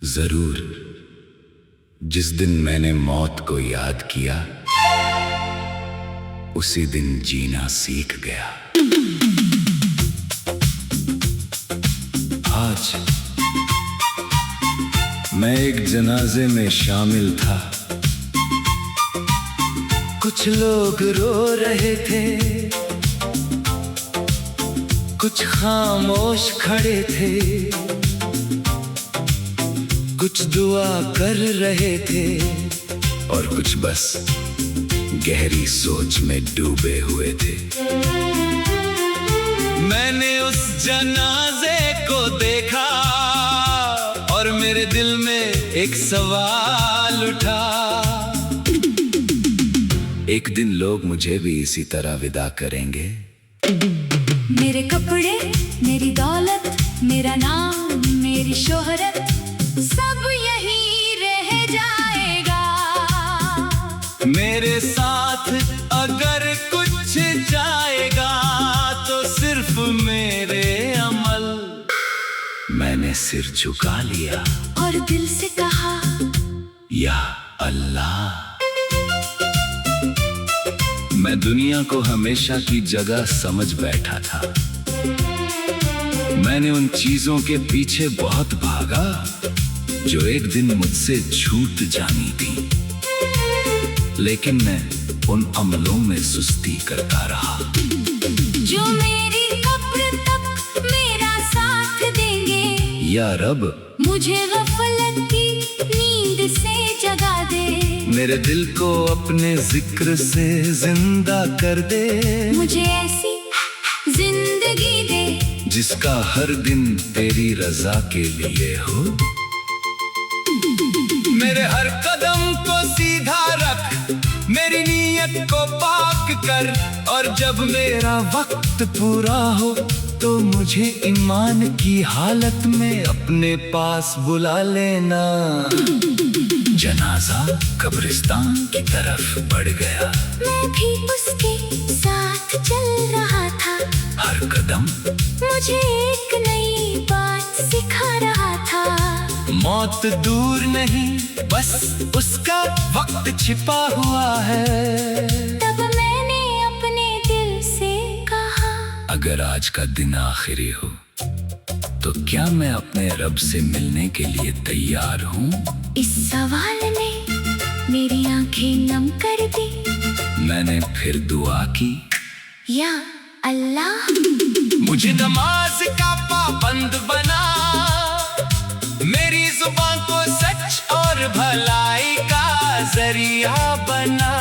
जरूर जिस दिन मैंने मौत को याद किया, उसी दिन जीना सीख गया। आज मैं एक जनाजे में शामिल था। कुछ लोग रो रहे थे, कुछ खामोश खड़े थे, कुछ दुआ कर रहे थे और कुछ बस गहरी सोच में डूबे हुए थे। मैंने उस जनाजे को देखा और मेरे दिल में एक सवाल उठा। एक दिन लोग मुझे भी इसी तरह विदा करेंगे। मेरे कपड़े, मेरी दौलत, मेरा नाम, मेरी शोहरत, सब यहीं रह जाएगा। मेरे साथ अगर कुछ जाएगा तो सिर्फ मेरे अमल। मैंने सिर झुका लिया और दिल से कहा, या अल्लाह। मैं दुनिया को हमेशा की जगह समझ बैठा था। मैंने उन चीजों के पीछे बहुत भागा जो एक दिन मुझसे छूट जानी थी, लेकिन मैं उन अमलों में सुस्ती करता रहा जो मेरी कब्र तक मेरा साथ देंगे। या रब, मुझे गफलत की नींद से जगा दे। मेरे दिल को अपने जिक्र से जिंदा कर दे। मुझे ऐसी जिंदगी दे जिसका हर दिन तेरी रजा के लिए हो। मेरे हर कदम को सीधा रख, मेरी नीयत को पाक कर, और जब मेरा वक्त पूरा हो तो मुझे ईमान की हालत में अपने पास बुला लेना। जनाजा कब्रिस्तान की तरफ बढ़ गया। मैं भी उसके साथ चल रहा था। हर कदम मुझे एक नई बात सिखा रहा था। मौत दूर नहीं, बस उसका वक्त छिपा हुआ है। तब मैंने अपने दिल से कहा, अगर आज का दिन आखिरी हो तो क्या मैं अपने रब से मिलने के लिए तैयार हूँ? इस सवाल ने मेरी आंखें नम कर दी। मैंने फिर दुआ की, या अल्लाह, मुझे नमाज का पाबंद बना, मेरी जुबान को सच और भलाई का जरिया बना।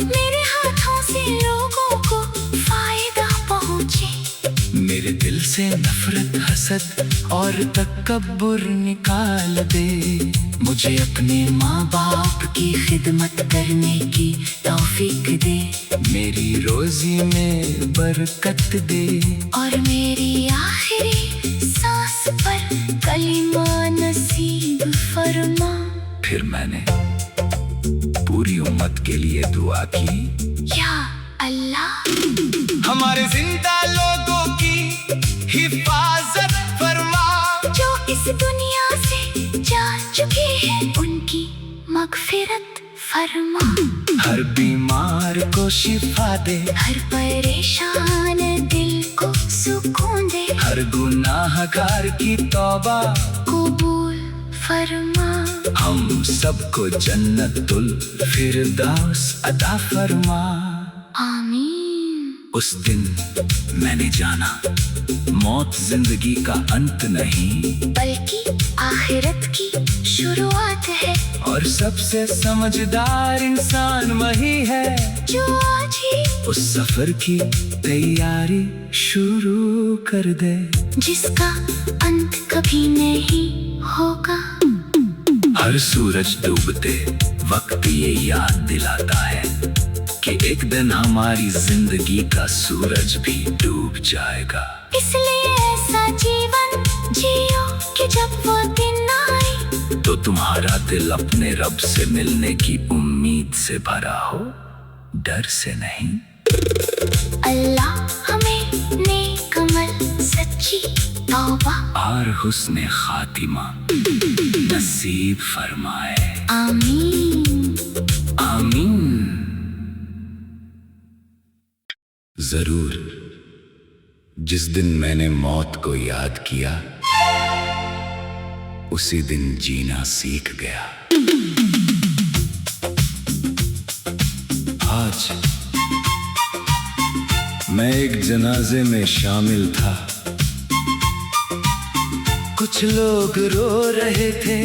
मेरे हाथों से लोगों को फायदा पहुंचे, मेरे दिल से नफरत, हसद और तकब्बुर निकाल दे। मुझे अपने माँ बाप की खिदमत करने की तौफीक दे। मेरी रोजी में बरकत दे और मेरी आखिरी सांस पर कलिमा नसीब फरमा। फिर मैंने पूरी उम्मत के लिए दुआ की, या अल्लाह, हमारे जिंदा लोगों की हिफाजत फरमा। जो इस दुनिया से जा चुके हैं उनकी मगफिरत फरमा। हर बीमार को शिफा दे, हर परेशान दिल को सुकून दे। हर गुनाहगार की तौबा कबूल फरमा। हम सबको जन्नतुल फिरदौस अता फरमा। आमीन। उस दिन मैंने जाना, मौत जिंदगी का अंत नहीं, बल्कि आखिरत की शुरुआत है। और सबसे समझदार इंसान वही है जो आज ही उस सफर की तैयारी शुरू कर दे, जिसका अंत कभी नहीं होगा। हर सूरज डूबते वक्त ये याद दिलाता है कि एक दिन हमारी जिंदगी का सूरज भी डूब जाएगा। इसलिए ऐसा जीवन जियो कि जब वो दिन आए तो तुम्हारा दिल अपने रब से मिलने की उम्मीद से भरा हो, डर से नहीं। अल्लाह हमें नेक अमल सच्चे की तौबा और हुस्ने खातिमा नसीब फरमाए। आमीन। आमीन। जरूर जिस दिन मैंने मौत को याद किया, उसी दिन जीना सीख गया। आज मैं एक जनाजे में शामिल था। कुछ लोग रो रहे थे,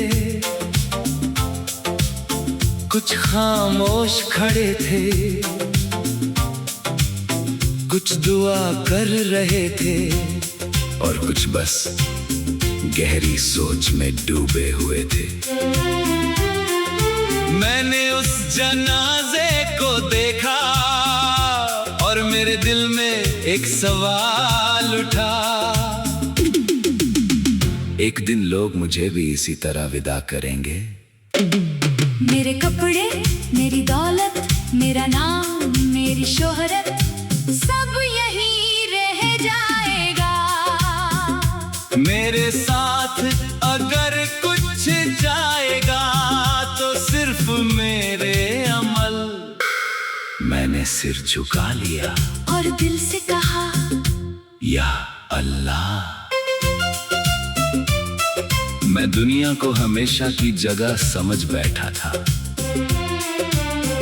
कुछ खामोश खड़े थे, कुछ दुआ कर रहे थे और कुछ बस गहरी सोच में डूबे हुए थे। मैंने उस जनाजे को देखा और मेरे दिल में एक सवाल उठा। एक दिन लोग मुझे भी इसी तरह विदा करेंगे। मेरे कपड़े, मेरी दौलत, मेरा नाम, मेरी शोहरत, सब यहीं रह जाएगा। मेरे साथ अगर कुछ जाएगा तो सिर्फ मेरे अमल। मैंने सिर झुका लिया और दिल से कहा, या अल्लाह। मैं दुनिया को हमेशा की जगह समझ बैठा था।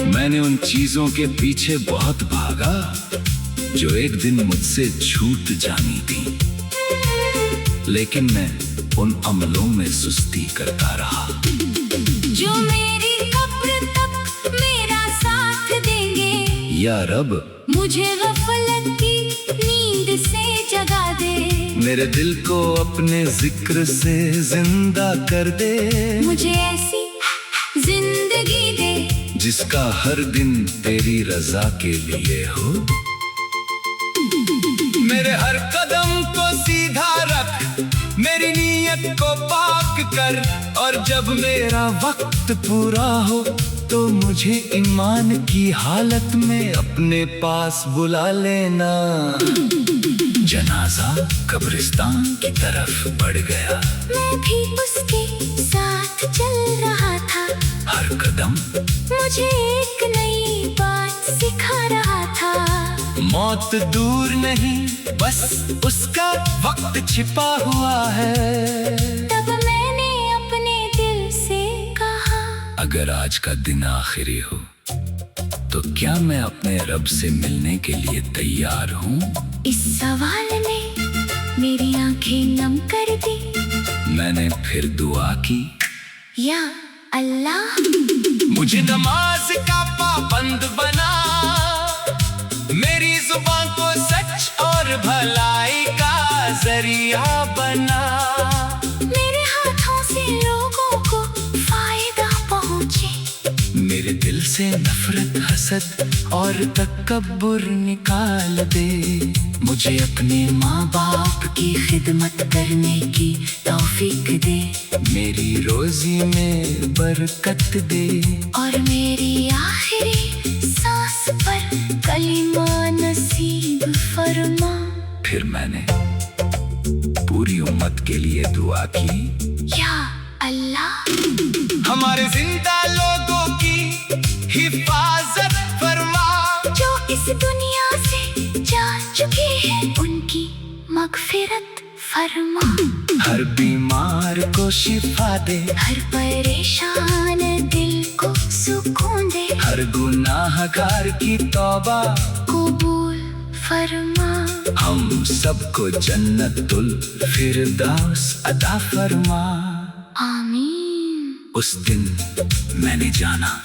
मैंने उन चीजों के पीछे बहुत भागा जो एक दिन मुझसे छूट जानी थी, लेकिन मैं उन अमलों में सुस्ती करता रहा जो मेरी कब्र तक मेरा साथ देंगे। या रब, मुझे गफलत की नींद से जगा दे। मेरे दिल को अपने जिक्र से जिंदा कर दे। मुझे ऐसी जिंदगी दे जिसका हर दिन तेरी रजा के लिए हो। मेरे हर कदम को सीधा रख, मेरी नीयत को पाक कर, और जब मेरा वक्त पूरा हो तो मुझे ईमान की हालत में अपने पास बुला लेना। जनाजा कब्रिस्तान की तरफ बढ़ गया। मैं भी उसके साथ चल रहा था। हर कदम मुझे एक नई बात सिखा रहा था। मौत दूर नहीं, बस उसका वक्त छिपा हुआ है। तब मैंने अपने दिल से कहा, अगर आज का दिन आखिरी हो तो क्या मैं अपने रब से मिलने के लिए तैयार हूँ? इस सवाल ने मेरी आंखें नम कर दी। मैंने फिर दुआ की, या अल्लाह, मुझे नमाज का पाबंद बना, मेरी जुबान को सच और भलाई का जरिया बना। मेरे हाथों से लोगों को फायदा पहुंचे। मेरे दिल से नफरत, हसद और तकब्बुर निकाल दे। मुझे अपने माँ बाप की खिदमत करने की तौफीक दे। मेरी रोजी में बरकत दे और मेरी आखिरी सांस पर कलिमा नसीब फरमा। फिर मैंने पूरी उम्मत के लिए दुआ की, या अल्लाह, हमारे जिंदा लोगों की हिफाजत फरमा। जो इस दुनिया से जा चुके हैं उनकी मगफिरत फरमा। हर बीमार को शिफा दे, हर परेशान दिल को सुकून दे। हर गुनाहगार की तौबा कबूल फरमा। हम सबको जन्नतुल फिरदौस अता फरमा। आमीन। उस दिन मैंने जाना,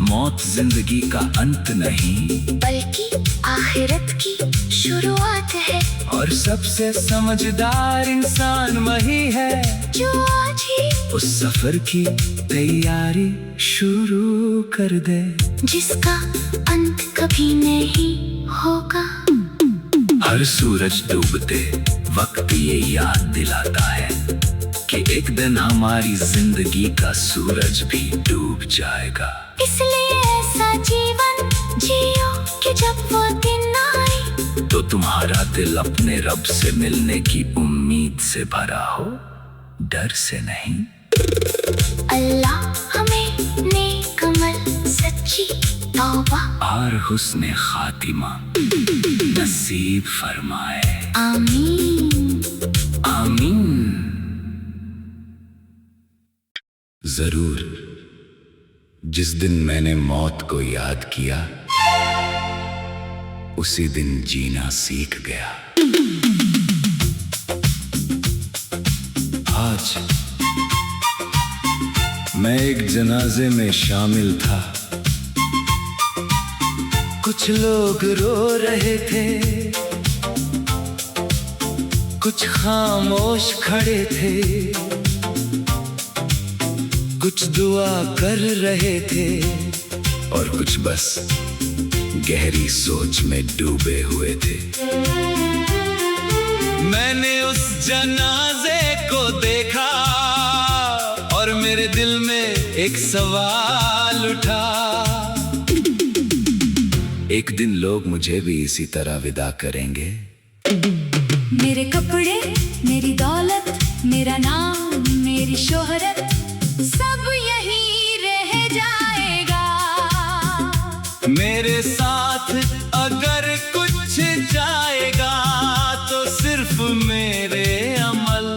मौत जिंदगी का अंत नहीं, बल्कि आखिरत की शुरुआत है। और सबसे समझदार इंसान वही है जो आज ही उस सफर की तैयारी शुरू कर दे, जिसका अंत कभी नहीं होगा। हर सूरज डूबते वक्त ये याद दिलाता है कि एक दिन हमारी जिंदगी का सूरज भी डूब जाएगा। इसलिए ऐसा जीवन जियो कि जब वो दिन आए तो तुम्हारा दिल अपने रब से मिलने की उम्मीद से भरा हो, डर से नहीं। अल्लाह हमें नेक अमल, सच्ची तौबा और हुस्ने खातिमा नसीब फरमाए। आमीन। आमीन। जरूर जिस दिन मैंने मौत को याद किया, उसी दिन जीना सीख गया। आज मैं एक जनाजे में शामिल था। कुछ लोग रो रहे थे, कुछ खामोश खड़े थे, कुछ दुआ कर रहे थे और कुछ बस गहरी सोच में डूबे हुए थे। मैंने उस जनाजे को देखा और मेरे दिल में एक सवाल उठा। एक दिन लोग मुझे भी इसी तरह विदा करेंगे। मेरे कपड़े, मेरी दौलत, मेरा नाम, मेरी शोहरत, सब यही रह जाएगा। मेरे साथ अगर कुछ जाएगा तो सिर्फ मेरे अमल।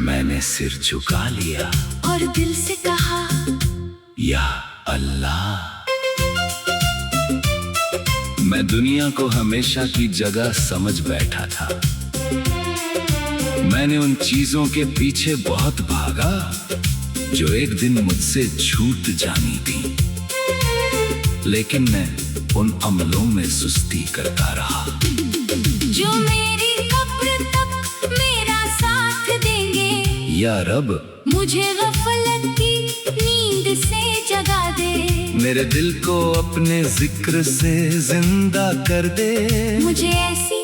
मैंने सिर झुका लिया और दिल से कहा, या अल्लाह। मैं दुनिया को हमेशा की जगह समझ बैठा था। मैंने उन चीजों के पीछे बहुत भागा जो एक दिन मुझसे छूट जानी थी, लेकिन मैं उन अमलों में सुस्ती करता रहा जो मेरी कब्र तक मेरा साथ देंगे। या रब, मुझे गफलत की नींद से जगा दे। मेरे दिल को अपने जिक्र से जिंदा कर दे। मुझे ऐसी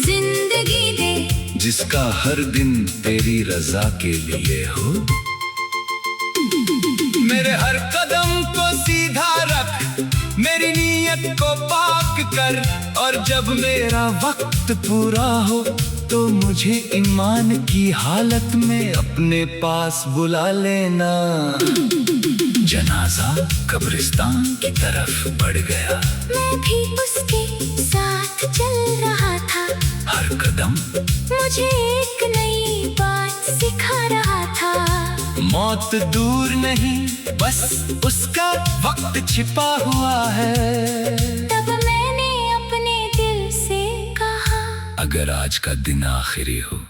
जिंदगी दे जिसका हर दिन तेरी रजा के लिए हो। मेरे हर कदम को सीधा रख, मेरी नीयत को पाक कर, और जब मेरा वक्त पूरा हो तो मुझे ईमान की हालत में अपने पास बुला लेना। जनाजा कब्रिस्तान की तरफ बढ़ गया। मैं भी उसके साथ चल रहा था। हर कदम मुझे एक नई बात सिखा रहा था। मौत दूर नहीं, बस उसका वक्त छिपा हुआ है। तब मैंने अपने दिल से कहा, अगर आज का दिन आखिरी हो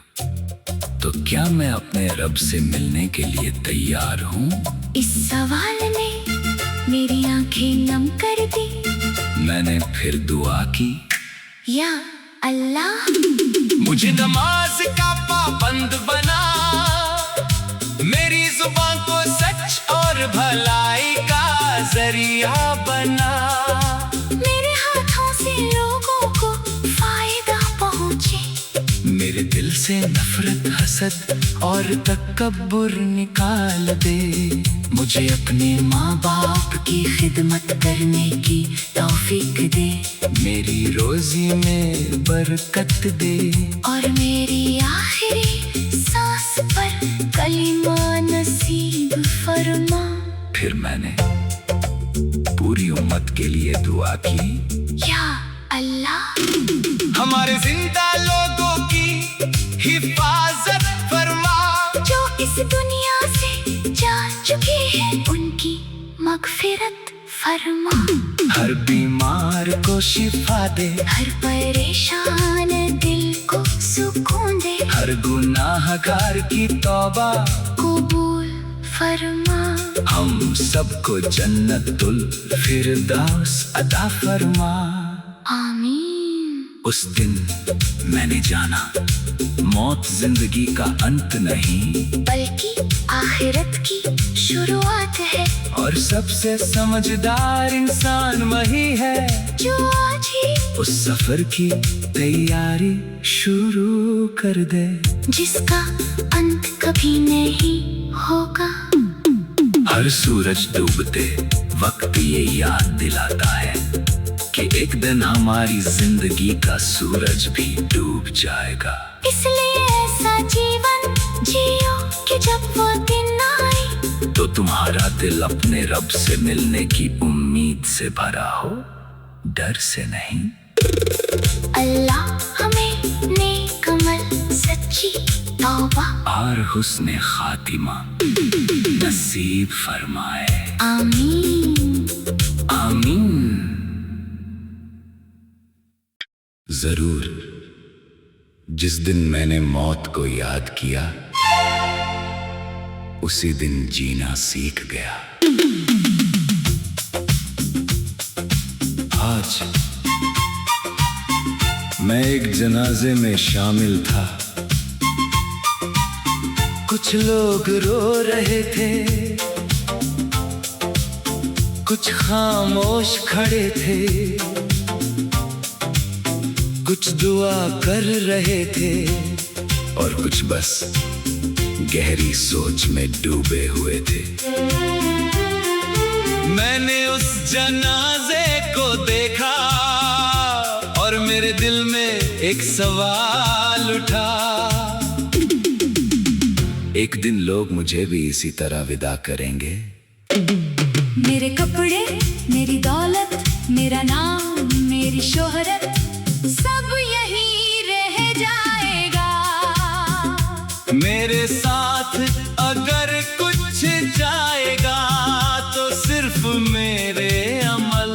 तो क्या मैं अपने रब से मिलने के लिए तैयार हूँ? इस सवाल ने मेरी आंखें नम कर दी। मैंने फिर दुआ की, या अल्लाह, मुझे नमाज का पाबंद बना, मेरी जुबान को सच और भलाई का जरिया बना। मेरे हाथों से लोगों को फायदा पहुंचे। मेरे दिल से नफरत, हसद और तकब्बुर निकाल दे। मुझे अपने माँ बाप की खिदमत करने की तौफीक दे। मेरी रोजी में बरकत दे और मेरी आखिरी सांस पर कलिमा नसीब फरमा। फिर मैंने पूरी उम्मत के लिए दुआ की, या अल्लाह, हमारे जिंदा लोगों की हिफाजत फरमा। जो इस दुनिया से जा चुके हैं उनकी मगफिरत फरमा। हर बीमार को शिफा दे, हर परेशान दिल को सुकून दे। हर गुनाहगार की तौबा कबूल फरमा। हम सबको जन्नतुल फिरदौस अता फरमा। आमीन। उस दिन मैंने जाना, मौत जिंदगी का अंत नहीं, बल्कि आखिरत की शुरुआत है। और सबसे समझदार इंसान वही है जो आज ही उस सफर की तैयारी शुरू कर दे, जिसका अंत कभी नहीं होगा। हर सूरज डूबते वक्त ये याद दिलाता है कि एक दिन हमारी जिंदगी का सूरज भी डूब जाएगा। इसलिए ऐसा जीवन जियो कि जब वो दिन आए तो तुम्हारा दिल अपने रब से मिलने की उम्मीद से भरा हो, डर से नहीं। अल्लाह हमें नेक अमल, सच्ची तौबा और हुस्ने खातिमा नसीब फरमाए। आमीन। आमीन। जरूर जिस दिन मैंने मौत को याद किया, उसी दिन जीना सीख गया। आज मैं एक जनाजे में शामिल था। कुछ लोग रो रहे थे, कुछ खामोश खड़े थे, कुछ दुआ कर रहे थे और कुछ बस गहरी सोच में डूबे हुए थे। मैंने उस जनाजे को देखा और मेरे दिल में एक सवाल उठा। एक दिन लोग मुझे भी इसी तरह विदा करेंगे। मेरे कपड़े, मेरी दौलत, मेरा नाम, मेरी शोहरत, सब यहीं रह जाएगा। मेरे साथ अगर कुछ जाएगा तो सिर्फ मेरे अमल।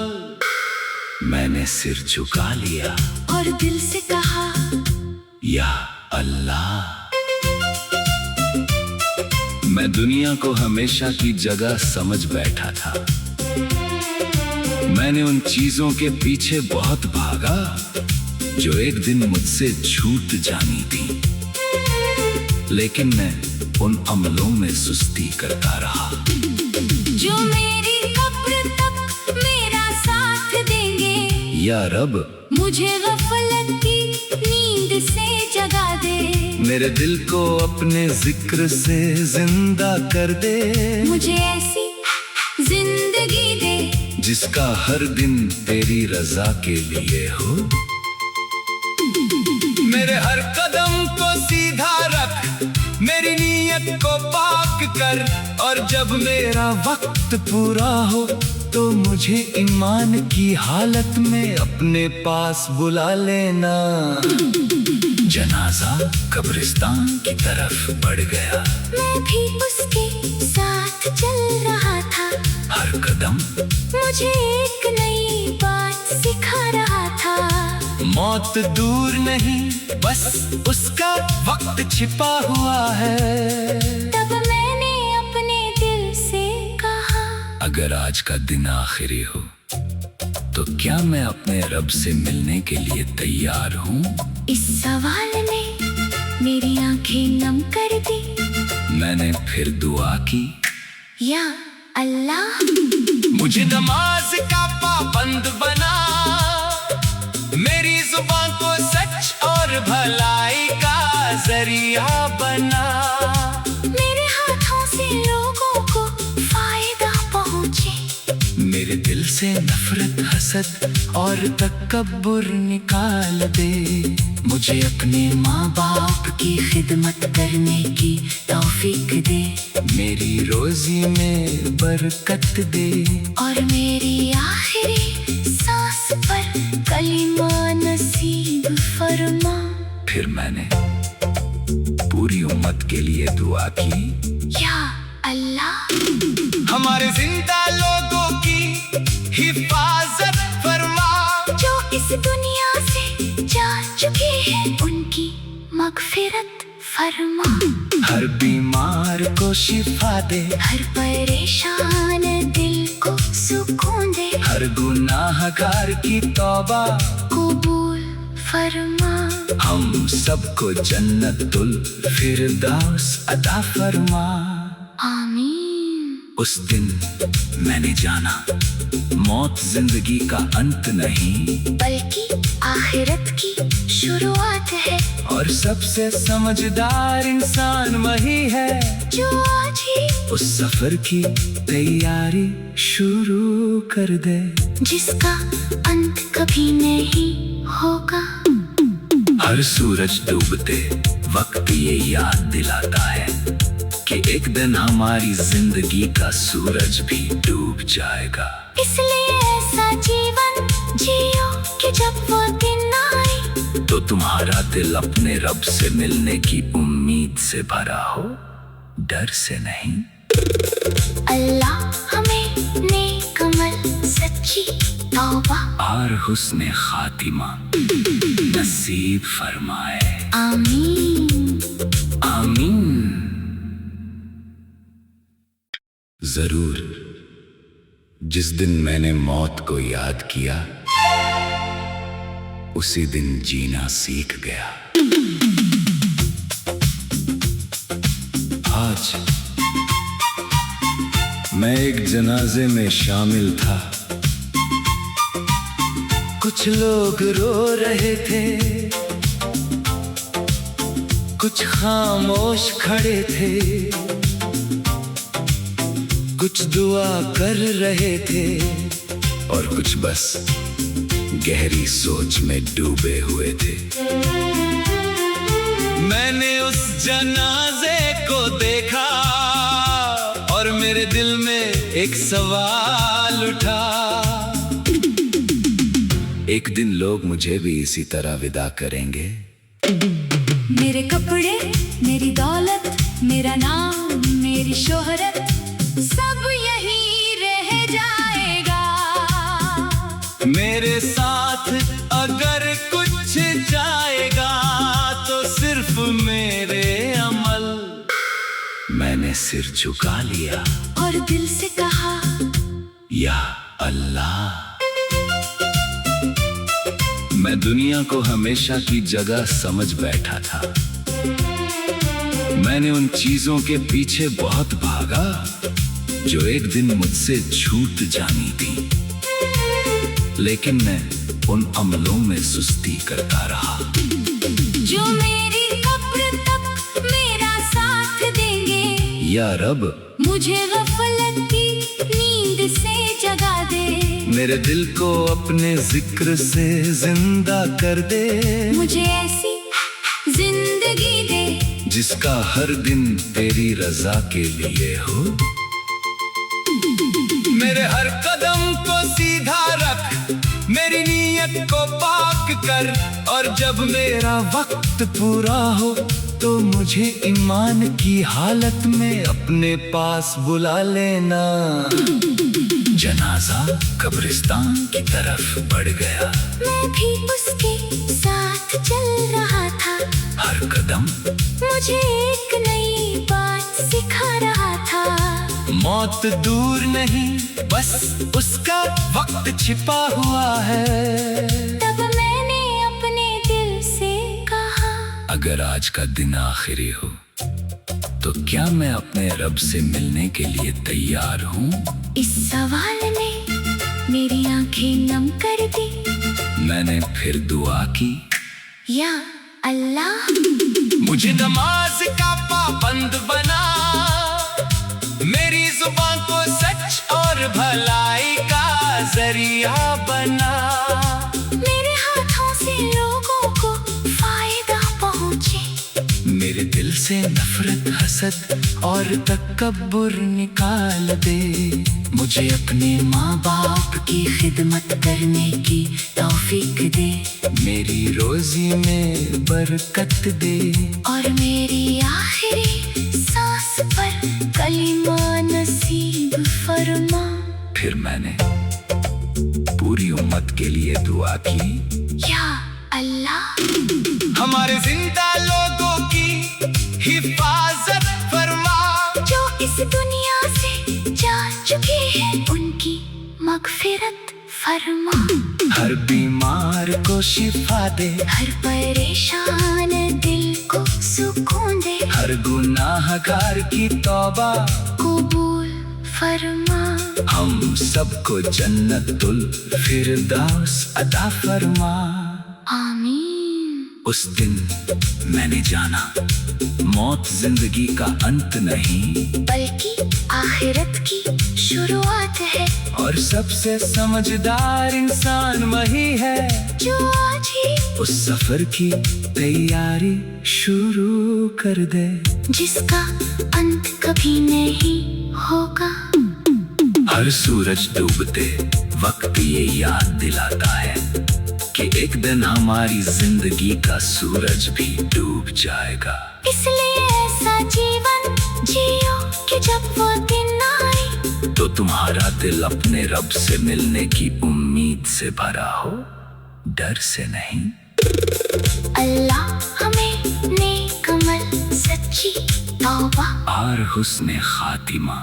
मैंने सिर झुका लिया और दिल से कहा, या अल्लाह। मैं दुनिया को हमेशा की जगह समझ बैठा था। मैंने उन चीजों के पीछे बहुत भागा जो एक दिन मुझसे छूट जानी थी, लेकिन मैं उन अमलों में सुस्ती करता रहा जो मेरी कब्र तक मेरा साथ देंगे। या रब, मुझे गफलत की नींद से जगा दे। मेरे दिल को अपने जिक्र से जिंदा कर दे। मुझे ऐसी जिंदगी दे जिसका हर दिन तेरी रजा के लिए हो। मेरे हर कदम को सीधा रख, मेरी नीयत को पाक कर, और जब मेरा वक्त पूरा हो तो मुझे ईमान की हालत में अपने पास बुला लेना। जनाजा कब्रिस्तान की तरफ बढ़ गया। मैं भी उसके साथ चल रहा था। हर कदम मुझे एक नई बात सिखा रहा था। मौत दूर नहीं, बस उसका वक्त छिपा हुआ है। तब मैंने अपने दिल से कहा, अगर आज का दिन आखिरी हो तो क्या मैं अपने रब से मिलने के लिए तैयार हूँ? इस सवाल ने मेरी आंखें नम कर दी। मैंने फिर दुआ की, या अल्लाह, मुझे नमाज का पाबंद बना, मेरी जुबान को सच और भलाई का जरिया बना। मेरे हाथों से लोगों को फायदा पहुंचे। मेरे दिल से नफरत, हसद और तकब्बुर निकाल दे। मुझे अपने माँ बाप की खिदमत करने की तौफीक दे। मेरी रोजी में बरकत दे और मेरी आखिरी सांस पर कलिमा नसीब फरमा। फिर मैंने पूरी उम्मत के लिए दुआ की, या अल्लाह, हमारे जिंदा लोगों की हिफाजत फरमा। जो इस दुनिया से जा चुके हैं उनकी मगफिरत फरमा। हर बीमार को शिफा दे, हर परेशान दिल को सुकून दे। हर गुनाहगार की तौबा कबूल फरमा। हम सबको जन्नतुल फिरदौस अता फरमा। आमीन। उस दिन मैंने जाना, मौत जिंदगी का अंत नहीं, बल्कि आखिरत की शुरुआत है। और सबसे समझदार इंसान वही है जो आज ही उस सफर की तैयारी शुरू कर दे, जिसका अंत कभी नहीं होगा। हर सूरज डूबते वक्त ये याद दिलाता है कि एक दिन हमारी जिंदगी का सूरज भी डूब जाएगा। इसलिए ऐसा जीवन जियो कि जब वो दिन आए तो तुम्हारा दिल अपने रब से मिलने की उम्मीद से भरा हो, डर से नहीं। अल्लाह हमें नेक अमल, सच्ची तौबा और हुस्ने खातिमा नसीब फरमाए। आमीन। आमीन। जरूर जिस दिन मैंने मौत को याद किया, उसी दिन जीना सीख गया। आज मैं एक जनाजे में शामिल था। कुछ लोग रो रहे थे, कुछ खामोश खड़े थे, कुछ दुआ कर रहे थे और कुछ बस गहरी सोच में डूबे हुए थे। मैंने उस जनाजे को देखा और मेरे दिल में एक सवाल उठा। एक दिन लोग मुझे भी इसी तरह विदा करेंगे। मेरे कपड़े, मेरी दौलत, मेरा नाम, मेरी शोहरत, सब यहीं रह जाएगा। मेरे साथ अगर कुछ जाएगा तो सिर्फ मेरे अमल। मैंने सिर झुका लिया और दिल से कहा, या अल्लाह। मैं दुनिया को हमेशा की जगह समझ बैठा था। मैंने उन चीजों के पीछे बहुत भागा जो एक दिन मुझसे छूट जानी थी, लेकिन मैं उन अमलों में सुस्ती करता रहा जो मेरी कब्र तक मेरा साथ देंगे। या रब, मुझे गफलत की नींद से जगा दे। मेरे दिल को अपने जिक्र से जिंदा कर दे। मुझे ऐसी जिंदगी दे जिसका हर दिन तेरी रजा के लिए हो। मेरे हर कदम को सीधा रख, मेरी नीयत को पाक कर, और जब मेरा वक्त पूरा हो तो मुझे ईमान की हालत में अपने पास बुला लेना। जनाजा कब्रिस्तान की तरफ बढ़ गया। मैं भी उसके साथ चल रहा था। हर कदम मुझे एक नई बात सिखा रहा था। मौत दूर नहीं, बस उसका वक्त छिपा हुआ है। तब मैंने अपने दिल से कहा, अगर आज का दिन आखिरी हो तो क्या मैं अपने रब से मिलने के लिए तैयार हूँ? इस सवाल ने मेरी आंखें नम कर दी। मैंने फिर दुआ की, या अल्लाह, मुझे नमाज का पाबंद बना, मेरी जुबान को सच और भलाई का जरिया बना। मेरे हाथों से लोगों को फायदा पहुंचे। मेरे दिल से नफरत, हसद और तकब्बुर निकाल दे। मुझे अपने माँ बाप की खिदमत करने की तौफीक दे। मेरी रोजी में बरकत दे और मेरी आखिरी सांस पर कलीमा नसीब फरमा। फिर मैंने पूरी उम्मत के लिए दुआ की, या अल्लाह, हमारे जिंदा लोगों की हिफाजत फरमा। जो इस दुनिया से जा चुके हैं उनकी मगफिरत फरमा। हर बीमार को शिफा दे, हर परेशान दिल को सुकून दे। हर गुनाहगार की तौबा कबूल फरमा। हम सबको जन्नतुल फिरदौस अता फरमा। आमीन। उस दिन मैंने जाना, मौत जिंदगी का अंत नहीं बल्कि आखिरत की शुरुआत है। और और सबसे समझदार इंसान वही है जो आज ही उस सफर की तैयारी शुरू कर दे, जिसका अंत कभी नहीं होगा। हर सूरज डूबते वक्त ये याद दिलाता है कि एक दिन हमारी जिंदगी का सूरज भी डूब जाएगा। इसलिए ऐसा जीवन जियो कि जब वो दिन आए तो तुम्हारा दिल अपने रब से मिलने की उम्मीद से भरा हो, डर से नहीं। अल्लाह हमें नेक अमल, सच्ची तौबा और हुस्ने खातिमा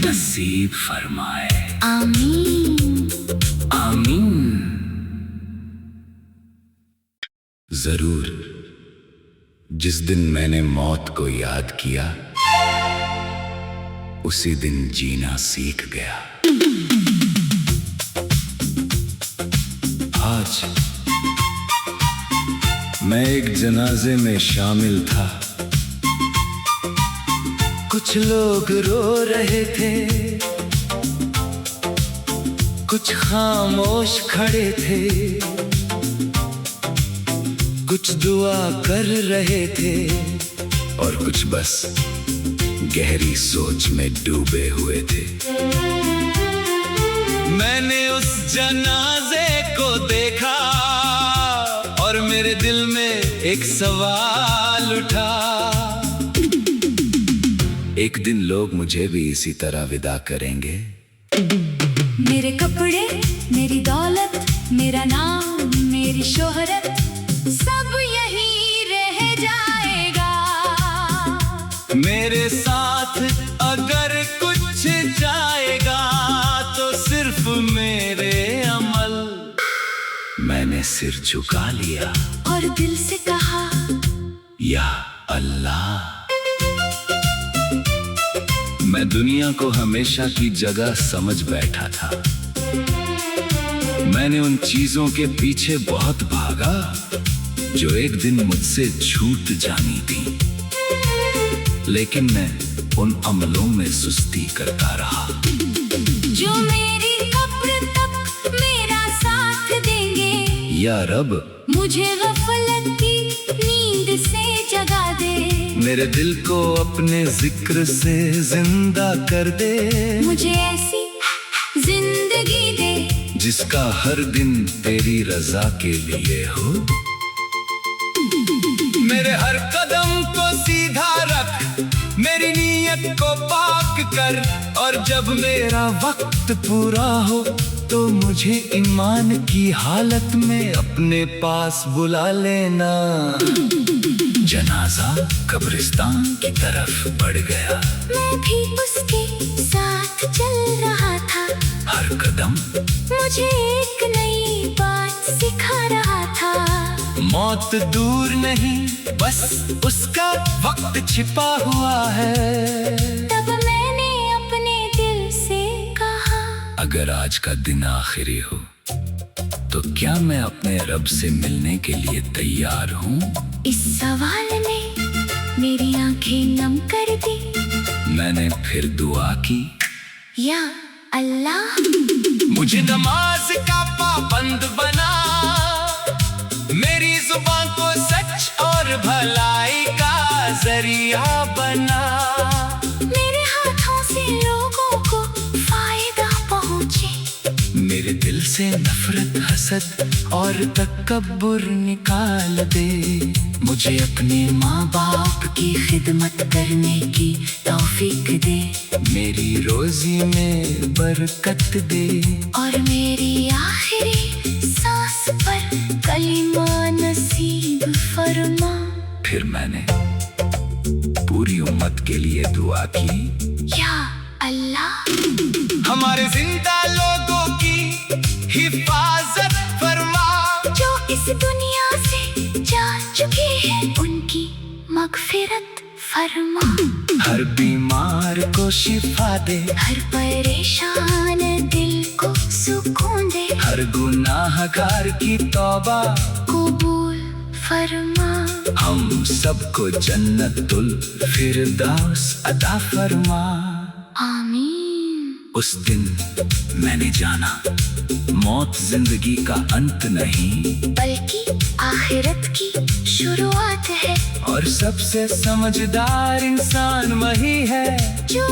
नसीब फरमाए। आमीन। आमीन। जरूर जिस दिन मैंने मौत को याद किया, उसी दिन जीना सीख गया। आज मैं एक जनाजे में शामिल था। कुछ लोग रो रहे थे, कुछ खामोश खड़े थे, कुछ दुआ कर रहे थे और कुछ बस गहरी सोच में डूबे हुए थे। मैंने उस जनाजे को देखा और मेरे दिल में एक सवाल उठा। एक दिन लोग मुझे भी इसी तरह विदा करेंगे। मेरे कपड़े, मेरी दौलत, मेरा नाम, मेरी शोहरत, सब यहीं रह जाएगा। मेरे साथ अगर कुछ जाएगा तो सिर्फ मेरे अमल। मैंने सिर झुका लिया और दिल से कहा, या अल्लाह। मैं दुनिया को हमेशा की जगह समझ बैठा था। मैंने उन चीजों के पीछे बहुत भागा जो एक दिन मुझसे छूट जानी थी, लेकिन मैं उन अमलों में सुस्ती करता रहा जो मेरी कब्र तक मेरा साथ देंगे। या रब, मुझे गफलत की नींद से जगा दे। मेरे दिल को अपने जिक्र से जिंदा कर दे। मुझे ऐसी जिंदगी दे जिसका हर दिन तेरी रजा के लिए हो। मेरे हर कदम को सीधा रख, मेरी नीयत को पाक कर, और जब मेरा वक्त पूरा हो तो मुझे ईमान की हालत में अपने पास बुला लेना। जनाजा कब्रिस्तान की तरफ बढ़ गया। मैं भी उसके साथ चल रहा था। हर कदम मुझे एक नई बात सिखा रहा था। मौत दूर नहीं, बस उसका वक्त छिपा हुआ है। तब मैंने अपने दिल से कहा, अगर आज का दिन आखिरी हो तो क्या मैं अपने रब से मिलने के लिए तैयार हूँ? इस सवाल ने मेरी आंखें नम कर दी। मैंने फिर दुआ की, या अल्लाह, मुझे नमाज का पाबंद बना, मेरी जुबान को सच और भलाई का जरिया बना। मेरे हाथों से लोगों को फायदा पहुंचे। मेरे दिल से नफरत, हसद और तकब्बुर निकाल दे। मुझे अपने माँ बाप की खिदमत करने की तौफीक दे। मेरी रोजी में बरकत दे और मेरी आखिरी सांस पर कलिमा नसीब फरमा। फिर मैंने पूरी उम्मत के लिए दुआ की, या अल्लाह, हमारे जिंदा लोगों की हिफाजत फरमा। जो इस दुनिया से जा चुके हैं उनकी मगफिरत फरमा। हर बीमार को शिफा दे, हर परेशान दिल को सुकून दे। हर गुनाहगार की तौबा कबूल फरमा। हम सबको जन्नतुल फिरदौस अता फरमा। आमीन। उस दिन मैंने जाना मौत जिंदगी का अंत नहीं, बल्कि आखिरत की शुरुआत है। और सबसे समझदार इंसान वही है जो